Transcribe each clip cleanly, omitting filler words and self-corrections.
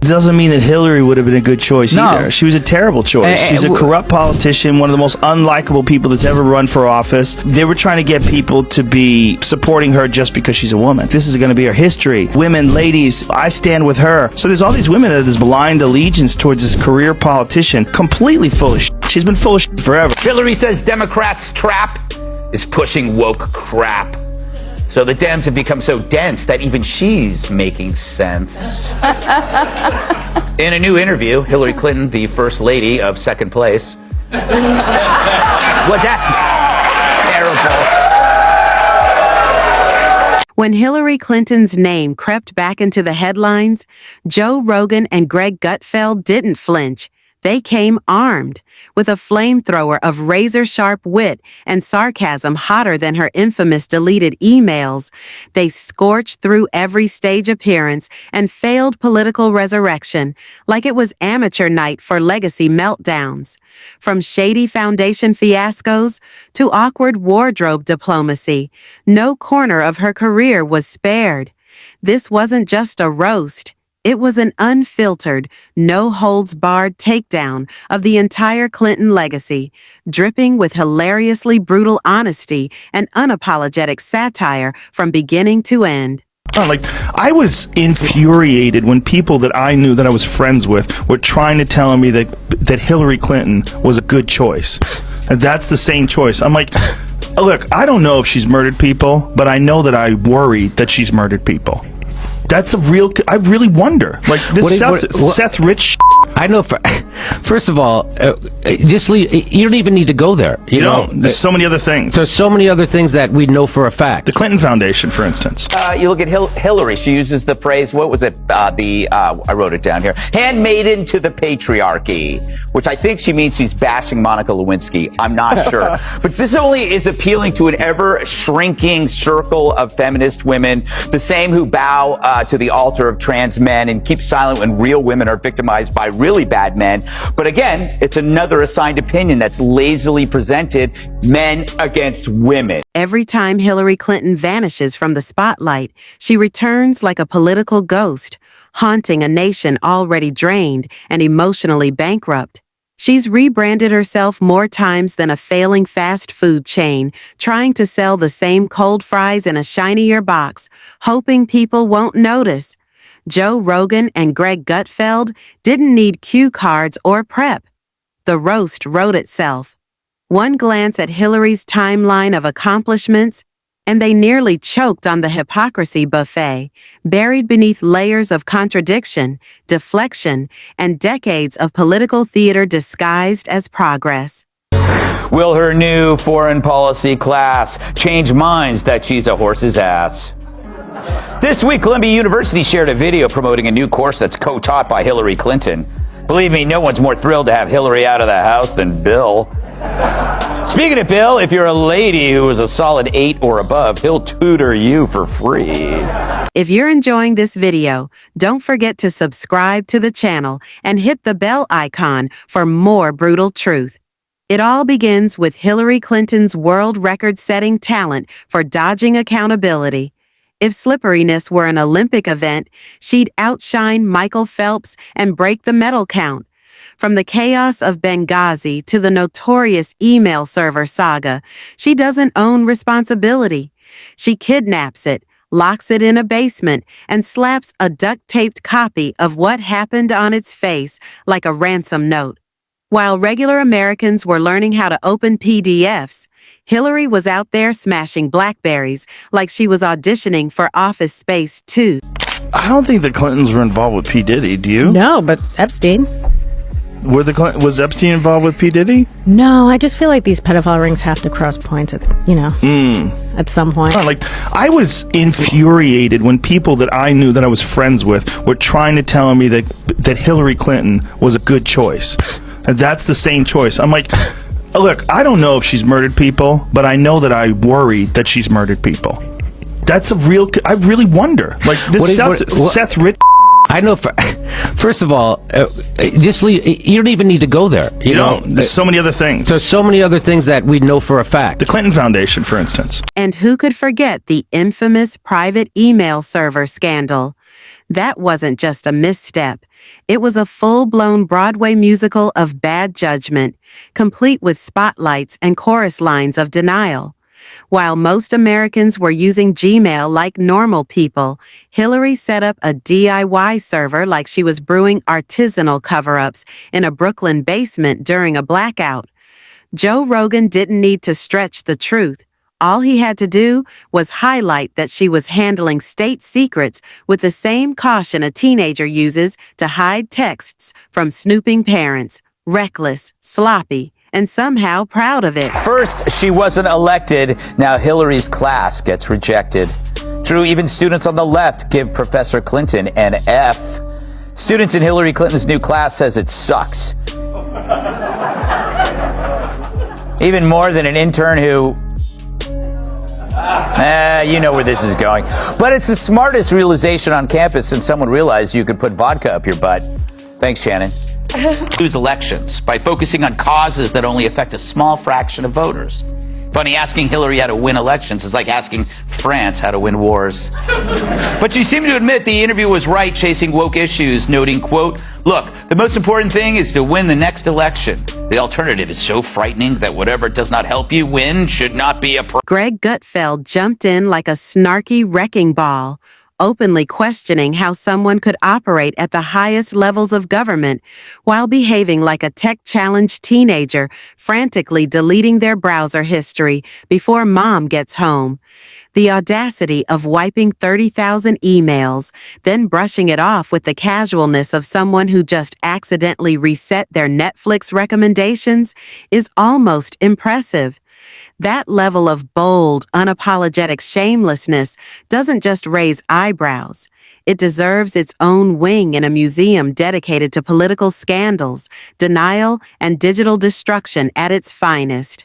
doesn't mean that Hillary would have been a good choice either. She was a terrible choice. She's a corrupt politician, one of the most unlikable people that's ever run for office. They were trying to get people to be supporting her just because she's a woman. This is going to be her history. Women, ladies, I stand with her. So there's all these women that have this blind allegiance towards this career politician, completely full of shit. She's been full of shit forever. Hillary says Democrats' trap is pushing woke crap. So the Dems have become so dense that even she's making sense. In a new interview, Hillary Clinton, the first lady of second place, was that terrible? When Hillary Clinton's name crept back into the headlines, Joe Rogan and Greg Gutfeld didn't flinch. They came armed, with a flamethrower of razor-sharp wit and sarcasm hotter than her infamous deleted emails. They scorched through every stage appearance and failed political resurrection like it was amateur night for legacy meltdowns. From shady foundation fiascos to awkward wardrobe diplomacy, no corner of her career was spared. This wasn't just a roast. It was an unfiltered, no-holds-barred takedown of the entire Clinton legacy, dripping with hilariously brutal honesty and unapologetic satire from beginning to end. Like, I was infuriated when people that I knew that I was friends with were trying to tell me that Hillary Clinton was a good choice. And that's the same choice. I'm like, look, I don't know if she's murdered people, but I know that I worry that she's murdered people. That's a real. I really wonder. Like this Seth Rich. I know. First of all, just leave. You don't even need to go there. You know, there's so many other things. There's so many other things that we know for a fact. The Clinton Foundation, for instance. You look at Hillary. She uses the phrase. What was it? I wrote it down here. Handmaiden to the patriarchy, which I think she means she's bashing Monica Lewinsky. I'm not sure, but this only is appealing to an ever shrinking circle of feminist women, the same who bow to the altar of trans men and keep silent when real women are victimized by really bad men. But again, it's another assigned opinion that's lazily presented, men against women. Every time Hillary Clinton vanishes from the spotlight, she returns like a political ghost, haunting a nation already drained and emotionally bankrupt. She's rebranded herself more times than a failing fast food chain, trying to sell the same cold fries in a shinier box, hoping people won't notice. Joe Rogan and Greg Gutfeld didn't need cue cards or prep. The roast wrote itself. One glance at Hillary's timeline of accomplishments, and they nearly choked on the hypocrisy buffet, buried beneath layers of contradiction, deflection, and decades of political theater disguised as progress. Will her new foreign policy class change minds that she's a horse's ass? This week, Columbia University shared a video promoting a new course that's co-taught by Hillary Clinton. Believe me, no one's more thrilled to have Hillary out of the house than Bill. Speaking of Bill, if you're a lady who is a solid 8 or above, he'll tutor you for free. If you're enjoying this video, don't forget to subscribe to the channel and hit the bell icon for more brutal truth. It all begins with Hillary Clinton's world record-setting talent for dodging accountability. If slipperiness were an Olympic event, she'd outshine Michael Phelps and break the medal count. From the chaos of Benghazi to the notorious email server saga, she doesn't own responsibility. She kidnaps it, locks it in a basement, and slaps a duct-taped copy of what happened on its face like a ransom note. While regular Americans were learning how to open PDFs, Hillary was out there smashing Blackberries like she was auditioning for Office Space 2. I don't think the Clintons were involved with P. Diddy, do you? No, but Epstein. Was Epstein involved with P. Diddy? No, I just feel like these pedophile rings have to cross points at some point. Like, I was infuriated when people that I knew that I was friends with were trying to tell me that Hillary Clinton was a good choice. And that's the same choice. I'm like, look, I don't know if she's murdered people, but I know that I worry that she's murdered people. That's a real. I really wonder. Like this Seth Rich. I know. First of all, just leave. You don't even need to go there. You know, there's so many other things. There's so many other things that we know for a fact. The Clinton Foundation, for instance. And who could forget the infamous private email server scandal? That wasn't just a misstep. It was a full-blown Broadway musical of bad judgment, complete with spotlights and chorus lines of denial. While most Americans were using Gmail like normal people, Hillary set up a DIY server like she was brewing artisanal cover-ups in a Brooklyn basement during a blackout. Joe Rogan didn't need to stretch the truth. All he had to do was highlight that she was handling state secrets with the same caution a teenager uses to hide texts from snooping parents. Reckless, sloppy, and somehow proud of it. First, she wasn't elected. Now Hillary's class gets rejected. True, even students on the left give Professor Clinton an F. Students in Hillary Clinton's new class says it sucks. Even more than an intern who... you know where this is going. But it's the smartest realization on campus since someone realized you could put vodka up your butt. Thanks, Shannon. Lose elections by focusing on causes that only affect a small fraction of voters. Funny, asking Hillary how to win elections is like asking France how to win wars. But she seemed to admit the interview was right, chasing woke issues, noting, quote, "Look, the most important thing is to win the next election. The alternative is so frightening that whatever does not help you win should not be a Greg Gutfeld jumped in like a snarky wrecking ball, openly questioning how someone could operate at the highest levels of government while behaving like a tech-challenged teenager, frantically deleting their browser history before mom gets home. The audacity of wiping 30,000 emails, then brushing it off with the casualness of someone who just accidentally reset their Netflix recommendations is almost impressive. That level of bold, unapologetic shamelessness doesn't just raise eyebrows. It deserves its own wing in a museum dedicated to political scandals, denial, and digital destruction at its finest.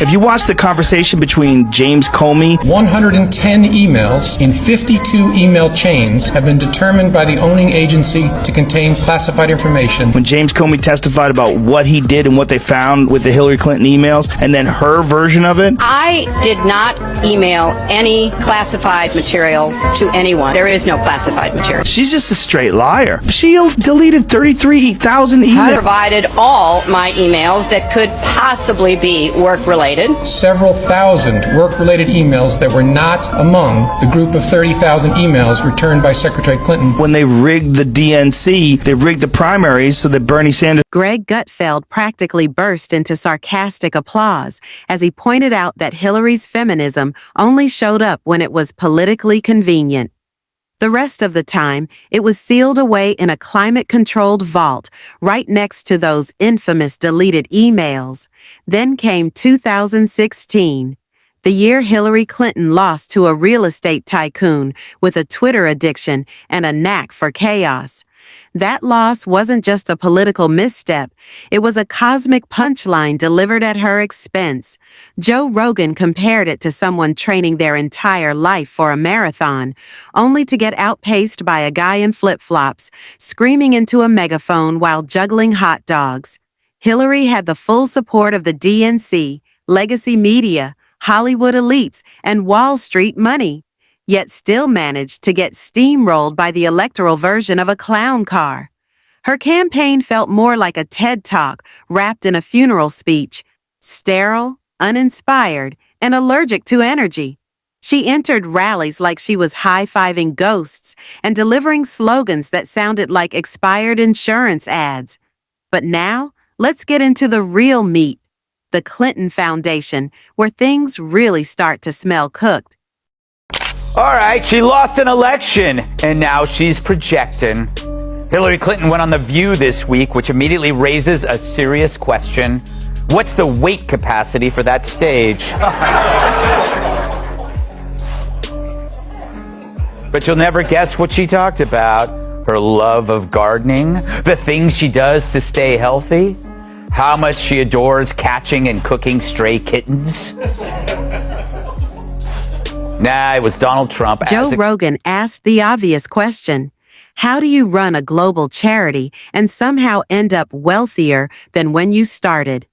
If you watch the conversation between James Comey... 110 emails in 52 email chains have been determined by the owning agency to contain classified information. When James Comey testified about what he did and what they found with the Hillary Clinton emails, and then her version of it... I did not email any classified material to anyone. There is no classified material. She's just a straight liar. She deleted 33,000 emails. I provided all my emails that could possibly be work-related. Several thousand work-related emails that were not among the group of 30,000 emails returned by Secretary Clinton. When they rigged the DNC, they rigged the primaries so that Bernie Sanders... Greg Gutfeld practically burst into sarcastic applause as he pointed out that Hillary's feminism only showed up when it was politically convenient. The rest of the time, it was sealed away in a climate-controlled vault right next to those infamous deleted emails. Then came 2016, the year Hillary Clinton lost to a real estate tycoon with a Twitter addiction and a knack for chaos. That loss wasn't just a political misstep. It was a cosmic punchline delivered at her expense. Joe Rogan compared it to someone training their entire life for a marathon, only to get outpaced by a guy in flip-flops, screaming into a megaphone while juggling hot dogs. Hillary had the full support of the DNC, legacy media, Hollywood elites, and Wall Street money, yet still managed to get steamrolled by the electoral version of a clown car. Her campaign felt more like a TED Talk wrapped in a funeral speech, sterile, uninspired, and allergic to energy. She entered rallies like she was high-fiving ghosts and delivering slogans that sounded like expired insurance ads. But now, let's get into the real meat, the Clinton Foundation, where things really start to smell cooked. All right, she lost an election, and now she's projecting. Hillary Clinton went on The View this week, which immediately raises a serious question. What's the weight capacity for that stage? But you'll never guess what she talked about. Her love of gardening, the things she does to stay healthy, how much she adores catching and cooking stray kittens. Nah, it was Donald Trump. Joe Rogan asked the obvious question. How do you run a global charity and somehow end up wealthier than when you started?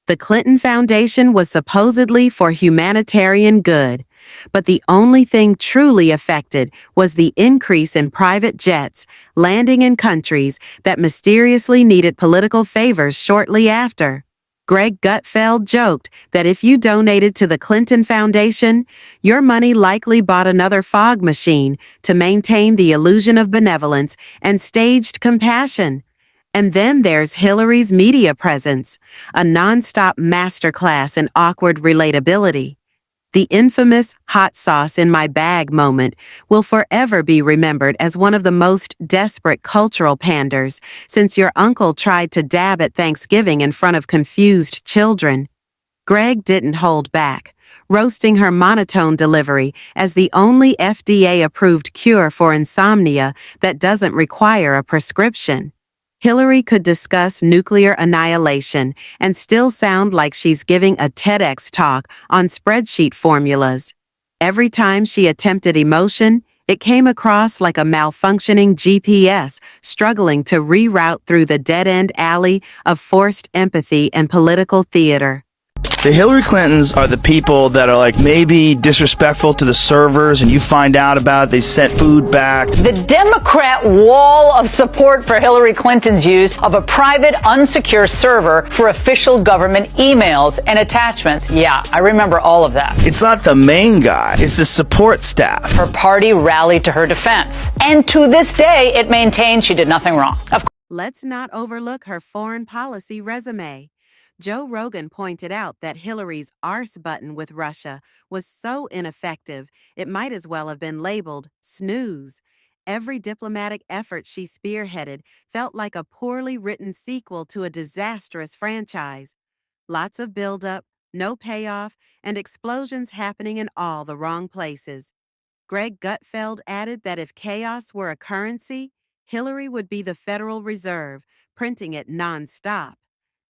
The Clinton Foundation was supposedly for humanitarian good, but the only thing truly affected was the increase in private jets landing in countries that mysteriously needed political favors shortly after. Greg Gutfeld joked that if you donated to the Clinton Foundation, your money likely bought another fog machine to maintain the illusion of benevolence and staged compassion. And then there's Hillary's media presence, a nonstop masterclass in awkward relatability. The infamous hot sauce in my bag moment will forever be remembered as one of the most desperate cultural panders since your uncle tried to dab at Thanksgiving in front of confused children. Greg didn't hold back, roasting her monotone delivery as the only FDA-approved cure for insomnia that doesn't require a prescription. Hillary could discuss nuclear annihilation and still sound like she's giving a TEDx talk on spreadsheet formulas. Every time she attempted emotion, it came across like a malfunctioning GPS struggling to reroute through the dead-end alley of forced empathy and political theater. The Hillary Clintons are the people that are like maybe disrespectful to the servers and you find out about it, they sent food back. The Democrat wall of support for Hillary Clinton's use of a private, unsecure server for official government emails and attachments. Yeah, I remember all of that. It's not the main guy, it's the support staff. Her party rallied to her defense. And to this day, it maintains she did nothing wrong. Let's not overlook her foreign policy resume. Joe Rogan pointed out that Hillary's arse button with Russia was so ineffective, it might as well have been labeled snooze. Every diplomatic effort she spearheaded felt like a poorly written sequel to a disastrous franchise. Lots of buildup, no payoff, and explosions happening in all the wrong places. Greg Gutfeld added that if chaos were a currency, Hillary would be the Federal Reserve, printing it nonstop.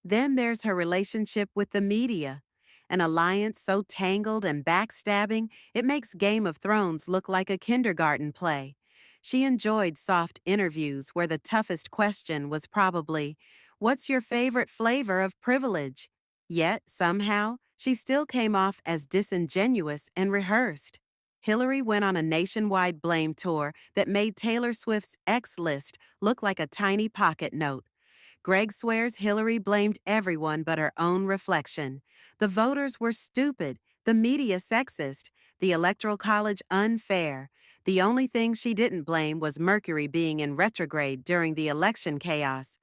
Then there's her relationship with the media, an alliance so tangled and backstabbing it makes Game of Thrones look like a kindergarten play. She enjoyed soft interviews where the toughest question was probably, "What's your favorite flavor of privilege?" Yet, somehow, she still came off as disingenuous and rehearsed. Hillary went on a nationwide blame tour that made Taylor Swift's X list look like a tiny pocket note. Greg swears Hillary blamed everyone but her own reflection. The voters were stupid, the media sexist, the Electoral College unfair. The only thing she didn't blame was Mercury being in retrograde during the election chaos.